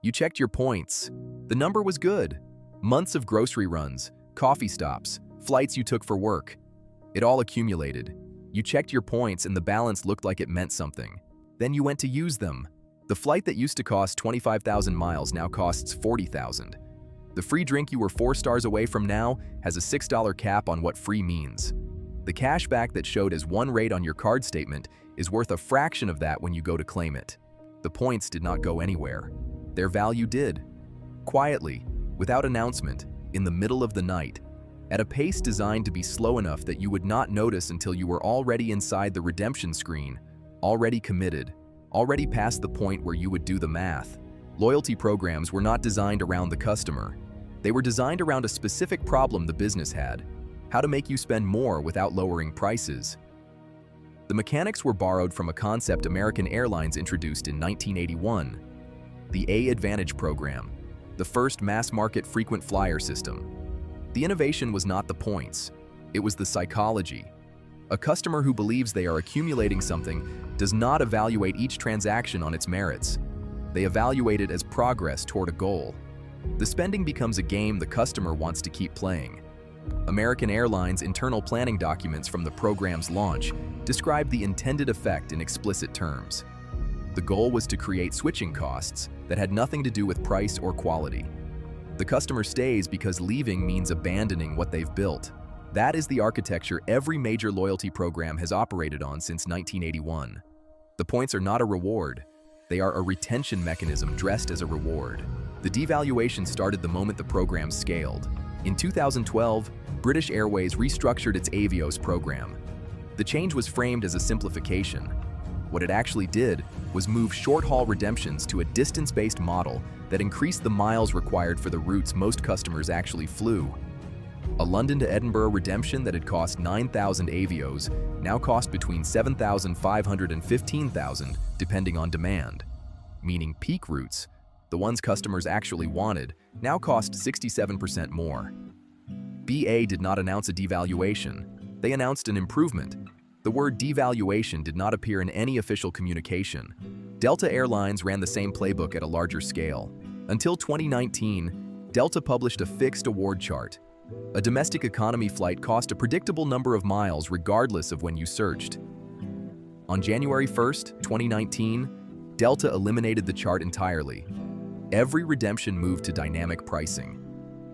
You checked your points. The number was good. Months of grocery runs, coffee stops, flights you took for work. It all accumulated. You checked your points and the balance looked like it meant something. Then you went to use them. The flight that used to cost 25,000 miles now costs 40,000. The free drink you were 4 stars away from now has a $6 cap on what free means. The cashback that showed as 1 rate on your card statement is worth a fraction of that when you go to claim it. The points did not go anywhere. Their value did. Quietly, without announcement, in the middle of the night, at a pace designed to be slow enough that you would not notice until you were already inside the redemption screen, already committed, already past the point where you would do the math. Loyalty programs were not designed around the customer. They were designed around a specific problem the business had: how to make you spend more without lowering prices. The mechanics were borrowed from a concept American Airlines introduced in 1981, the A Advantage program, the first mass-market frequent flyer system. The innovation was not the points, it was the psychology. A customer who believes they are accumulating something does not evaluate each transaction on its merits. They evaluate it as progress toward a goal. The spending becomes a game the customer wants to keep playing. American Airlines' internal planning documents from the program's launch describe the intended effect in explicit terms. The goal was to create switching costs that had nothing to do with price or quality. The customer stays because leaving means abandoning what they've built. That is the architecture every major loyalty program has operated on since 1981. The points are not a reward. They are a retention mechanism dressed as a reward. The devaluation started the moment the program scaled. In 2012, British Airways restructured its Avios program. The change was framed as a simplification. What it actually did was move short-haul redemptions to a distance-based model that increased the miles required for the routes most customers actually flew. A London to Edinburgh redemption that had cost 9,000 Avios now cost between 7,500 and 15,000, depending on demand. Meaning peak routes, the ones customers actually wanted, now cost 67% more. BA did not announce a devaluation. They announced an improvement. The word devaluation did not appear in any official communication. Delta Airlines ran the same playbook at a larger scale. Until 2019, Delta published a fixed award chart. A domestic economy flight cost a predictable number of miles regardless of when you searched. On January 1st, 2019, Delta eliminated the chart entirely. Every redemption moved to dynamic pricing.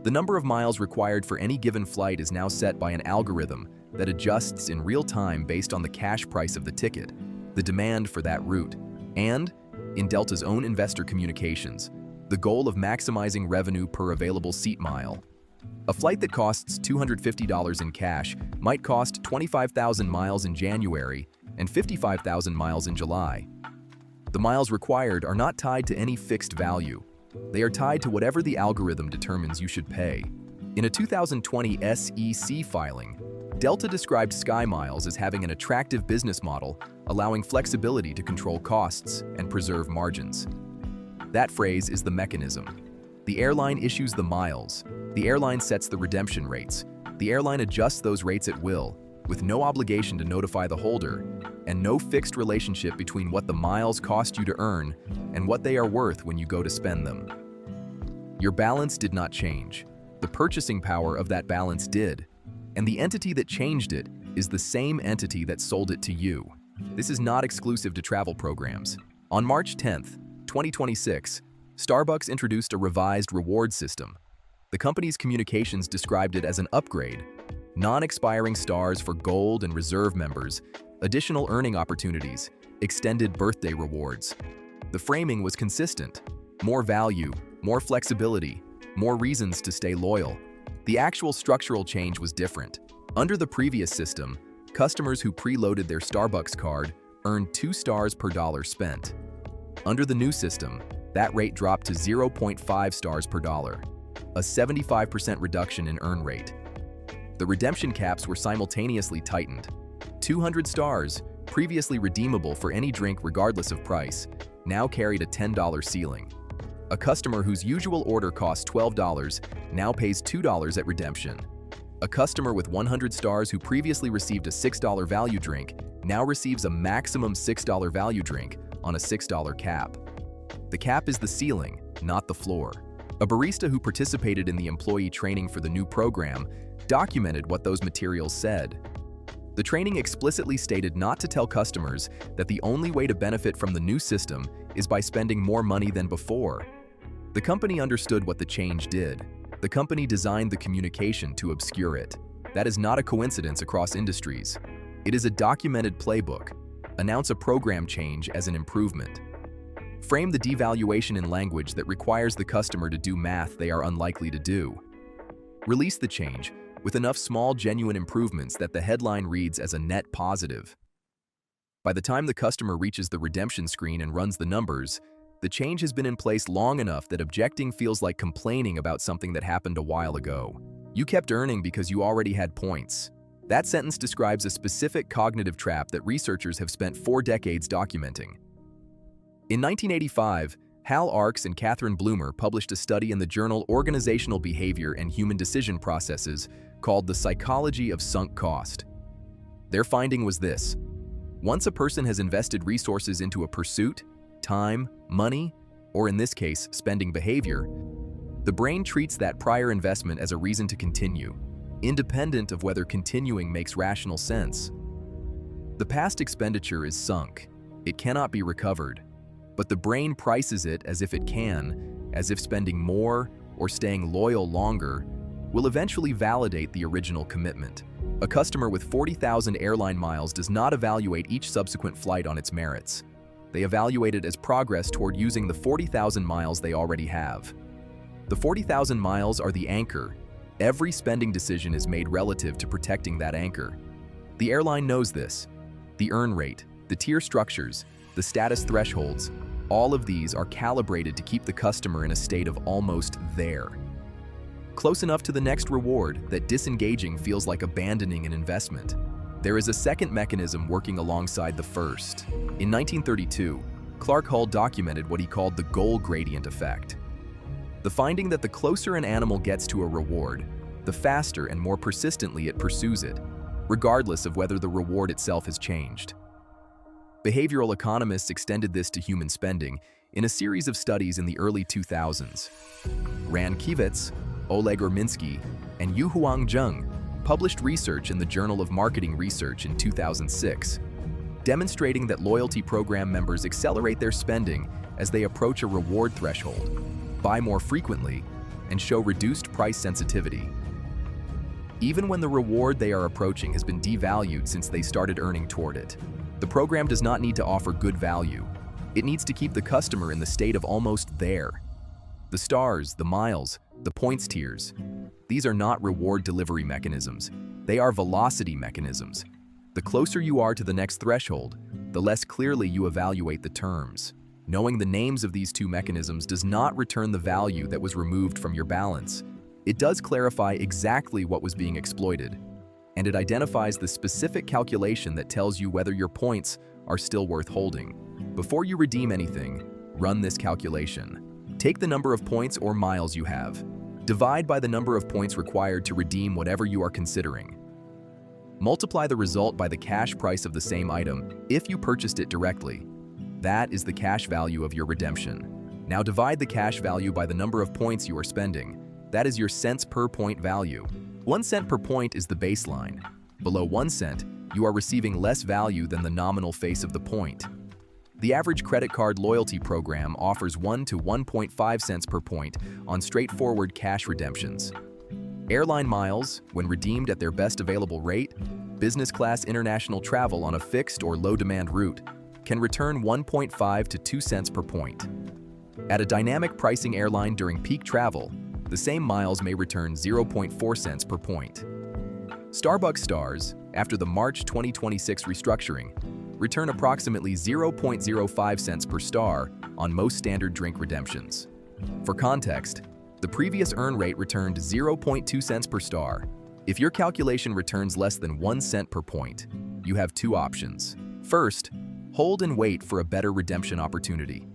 The number of miles required for any given flight is now set by an algorithm that adjusts in real time based on the cash price of the ticket, the demand for that route, and, in Delta's own investor communications, the goal of maximizing revenue per available seat mile. A flight that costs $250 in cash might cost 25,000 miles in January and 55,000 miles in July. The miles required are not tied to any fixed value. They are tied to whatever the algorithm determines you should pay. In a 2020 SEC filing, Delta described SkyMiles as having an attractive business model, allowing flexibility to control costs and preserve margins. That phrase is the mechanism. The airline issues the miles. The airline sets the redemption rates. The airline adjusts those rates at will, with no obligation to notify the holder, and no fixed relationship between what the miles cost you to earn and what they are worth when you go to spend them. Your balance did not change. The purchasing power of that balance did, and the entity that changed it is the same entity that sold it to you. This is not exclusive to travel programs. On March 10th, 2026, Starbucks introduced a revised reward system. The company's communications described it as an upgrade, non-expiring stars for gold and reserve members, additional earning opportunities, extended birthday rewards. The framing was consistent. More value, more flexibility, more reasons to stay loyal. The actual structural change was different. Under the previous system, customers who preloaded their Starbucks card earned 2 stars per dollar spent. Under the new system, that rate dropped to 0.5 stars per dollar, a 75% reduction in earn rate. The redemption caps were simultaneously tightened. 200 stars, previously redeemable for any drink regardless of price, now carried a $10 ceiling. A customer whose usual order costs $12 now pays $2 at redemption. A customer with 100 stars who previously received a $6 value drink now receives a maximum $6 value drink on a $6 cap. The cap is the ceiling, not the floor. A barista who participated in the employee training for the new program documented what those materials said. The training explicitly stated not to tell customers that the only way to benefit from the new system is by spending more money than before. The company understood what the change did. The company designed the communication to obscure it. That is not a coincidence across industries. It is a documented playbook. Announce a program change as an improvement. Frame the devaluation in language that requires the customer to do math they are unlikely to do. Release the change with enough small, genuine improvements that the headline reads as a net positive. By the time the customer reaches the redemption screen and runs the numbers, the change has been in place long enough that objecting feels like complaining about something that happened a while ago. You kept earning because you already had points. That sentence describes a specific cognitive trap that researchers have spent 4 decades documenting. In 1985, Hal Arks and Catherine Bloomer published a study in the journal Organizational Behavior and Human Decision Processes called The Psychology of Sunk Cost. Their finding was this: once a person has invested resources into a pursuit, time, money, or in this case, spending behavior, the brain treats that prior investment as a reason to continue, independent of whether continuing makes rational sense. The past expenditure is sunk. It cannot be recovered. But the brain prices it as if it can, as if spending more or staying loyal longer will eventually validate the original commitment. A customer with 40,000 airline miles does not evaluate each subsequent flight on its merits. They evaluate it as progress toward using the 40,000 miles they already have. The 40,000 miles are the anchor. Every spending decision is made relative to protecting that anchor. The airline knows this. The earn rate, the tier structures, the status thresholds, all of these are calibrated to keep the customer in a state of almost there. Close enough to the next reward that disengaging feels like abandoning an investment. There is a second mechanism working alongside the first. In 1932, Clark Hull documented what he called the goal gradient effect. The finding that the closer an animal gets to a reward, the faster and more persistently it pursues it, regardless of whether the reward itself has changed. Behavioral economists extended this to human spending in a series of studies in the early 2000s. Ran Kivitz, Oleg Urminsky, and Yuhuang Zheng published research in the Journal of Marketing Research in 2006, demonstrating that loyalty program members accelerate their spending as they approach a reward threshold, buy more frequently, and show reduced price sensitivity. Even when the reward they are approaching has been devalued since they started earning toward it, the program does not need to offer good value. It needs to keep the customer in the state of almost there. The stars, the miles, the points tiers, these are not reward delivery mechanisms. They are velocity mechanisms. The closer you are to the next threshold, the less clearly you evaluate the terms. Knowing the names of these two mechanisms does not return the value that was removed from your balance. It does clarify exactly what was being exploited, and it identifies the specific calculation that tells you whether your points are still worth holding. Before you redeem anything, run this calculation. Take the number of points or miles you have. Divide by the number of points required to redeem whatever you are considering. Multiply the result by the cash price of the same item if you purchased it directly. That is the cash value of your redemption. Now divide the cash value by the number of points you are spending. That is your cents per point value. 1 cent per point is the baseline. Below 1 cent, you are receiving less value than the nominal face of the point. The average credit card loyalty program offers 1 to 1.5 cents per point on straightforward cash redemptions. Airline miles, when redeemed at their best available rate, business class international travel on a fixed or low-demand route, can return 1.5 to 2 cents per point. At a dynamic pricing airline during peak travel, the same miles may return 0.4 cents per point. Starbucks stars, after the March 2026 restructuring, return approximately 0.05 cents per star on most standard drink redemptions. For context, the previous earn rate returned 0.2 cents per star. If your calculation returns less than 1 cent per point, you have 2 options. First, hold and wait for a better redemption opportunity.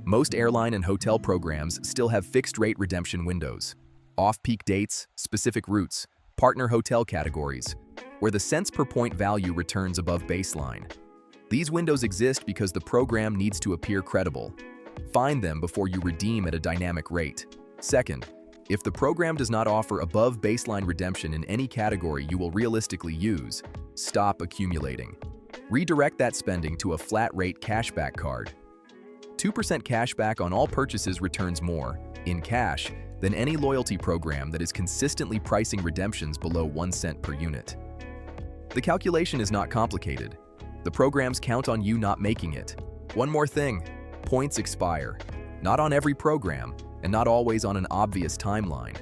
Most airline and hotel programs still have fixed-rate redemption windows, off-peak dates, specific routes, partner hotel categories, where the cents per point value returns above baseline. These windows exist because the program needs to appear credible. Find them before you redeem at a dynamic rate. Second, if the program does not offer above baseline redemption in any category you will realistically use, stop accumulating. Redirect that spending to a flat-rate cashback card. 2% cashback on all purchases returns more, in cash, than any loyalty program that is consistently pricing redemptions below 1 cent per unit. The calculation is not complicated. The programs count on you not making it. One more thing, points expire. Not on every program, and not always on an obvious timeline.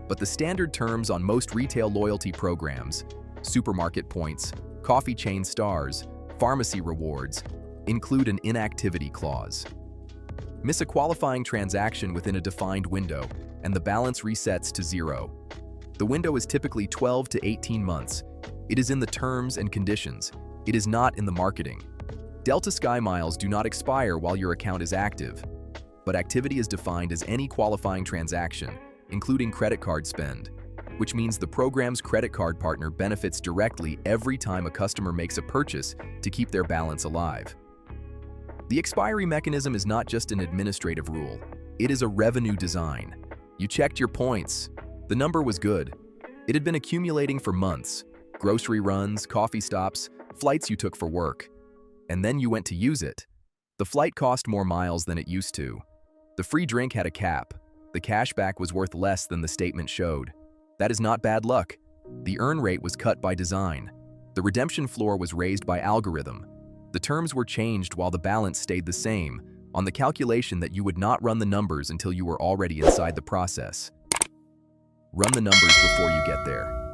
But the standard terms on most retail loyalty programs, supermarket points, coffee chain stars, pharmacy rewards, include an inactivity clause. Miss a qualifying transaction within a defined window, and the balance resets to 0. The window is typically 12 to 18 months. It is in the terms and conditions. It is not in the marketing. Delta SkyMiles do not expire while your account is active, but activity is defined as any qualifying transaction, including credit card spend, which means the program's credit card partner benefits directly every time a customer makes a purchase to keep their balance alive. The expiry mechanism is not just an administrative rule, it is a revenue design. You checked your points. The number was good. It had been accumulating for months. Grocery runs, coffee stops, flights you took for work. And then you went to use it. The flight cost more miles than it used to. The free drink had a cap. The cashback was worth less than the statement showed. That is not bad luck. The earn rate was cut by design. The redemption floor was raised by algorithm. The terms were changed while the balance stayed the same, on the calculation that you would not run the numbers until you were already inside the process. Run the numbers before you get there.